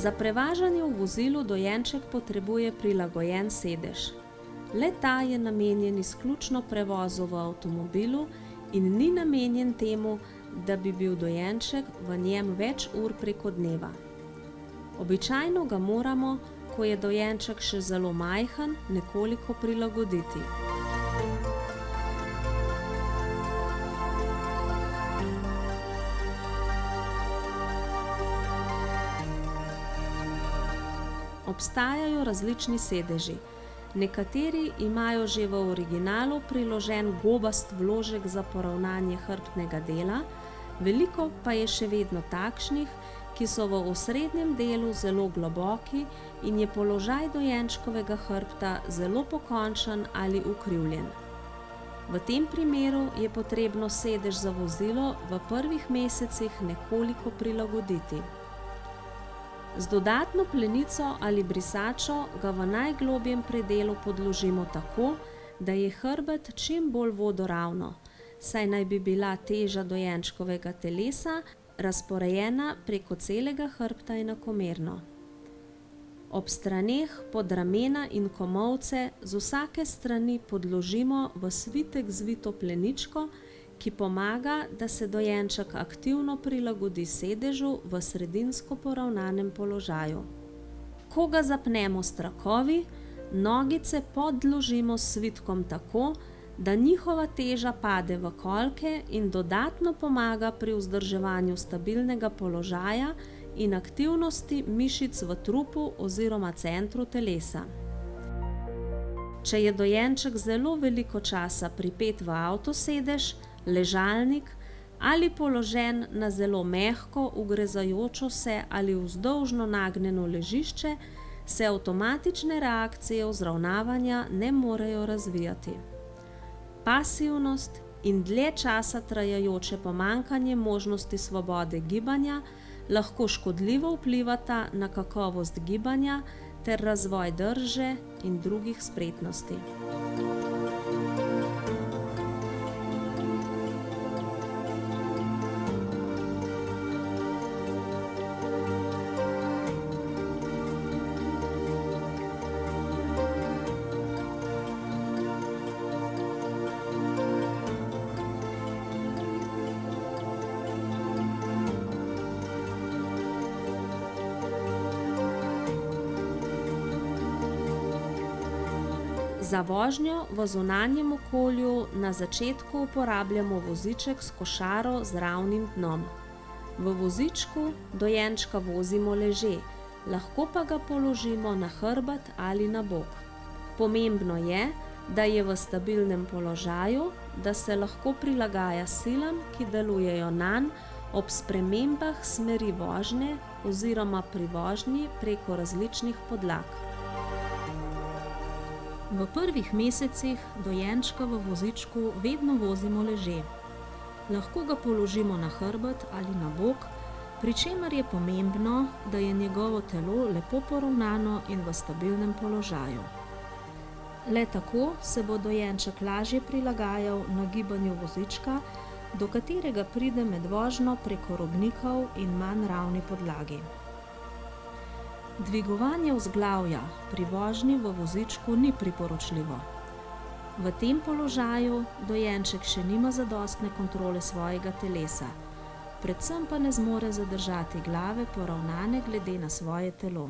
Za prevažanje v vozilu dojenček potrebuje prilagojen sedež. Le-ta je namenjen izključno prevozu v avtomobilu in ni namenjen temu, da bi bil dojenček v njem več ur preko dneva. Običajno ga moramo, ko je dojenček še zelo majhen, nekoliko prilagoditi. Obstajajo različni sedeži. Nekateri imajo že v originalu priložen gobast vložek za poravnanje hrbtnega dela, veliko pa je še vedno takšnih, ki so v osrednjem delu zelo globoki in je položaj dojenčkovega hrbta zelo pokončen ali ukrivljen. V tem primeru je potrebno sedež za vozilo v prvih mesecih nekoliko prilagoditi. Z dodatno plenico ali brisačo ga v najglobjem predelu podložimo tako, da je hrbet čim bolj vodoravno, saj naj bi bila teža dojenčkovega telesa razporejena preko celega hrbta enakomerno. Ob straneh, pod ramena in komolce z vsake strani podložimo v svitek zvito pleničko, ki pomaga, da se dojenček aktivno prilagodi sedežu v sredinsko poravnanem položaju. Ko ga zapnemo s trakovi, nogice podložimo s svitkom tako, da njihova teža pade v kolke in dodatno pomaga pri vzdrževanju stabilnega položaja in aktivnosti mišic v trupu oziroma centru telesa. Če je dojenček zelo veliko časa pripet v avtosedež, ležalnik ali položen na zelo mehko, ugrezajočo se ali vzdolžno nagnjeno ležišče, se avtomatične reakcije vzravnavanja ne morejo razvijati. Pasivnost in dlje časa trajajoče pomanjkanje možnosti svobode gibanja lahko škodljivo vplivata na kakovost gibanja ter razvoj drže in drugih spretnosti. Za vožnjo v zunanjem okolju na začetku uporabljamo voziček s košaro z ravnim dnom. V vozičku dojenčka vozimo leže, lahko pa ga položimo na hrbet ali na bok. Pomembno je, da je v stabilnem položaju, da se lahko prilagaja silam, ki delujejo nanj ob spremembah smeri vožnje oziroma pri vožnji preko različnih podlag. V prvih mesecih dojenčka v vozičku vedno vozimo leže. Lahko ga položimo na hrbet ali na bok, pri čemer je pomembno, da je njegovo telo lepo poravnano in v stabilnem položaju. Le tako se bo dojenček lažje prilagajal nagibanju vozička, do katerega pride med vožnjo preko robnikov in manj ravni podlagi. Dvigovanje vzglavja pri vožnji v vozičku ni priporočljivo. V tem položaju dojenček še nima zadostne kontrole svojega telesa, predvsem pa ne zmore zadržati glave poravnane glede na svoje telo.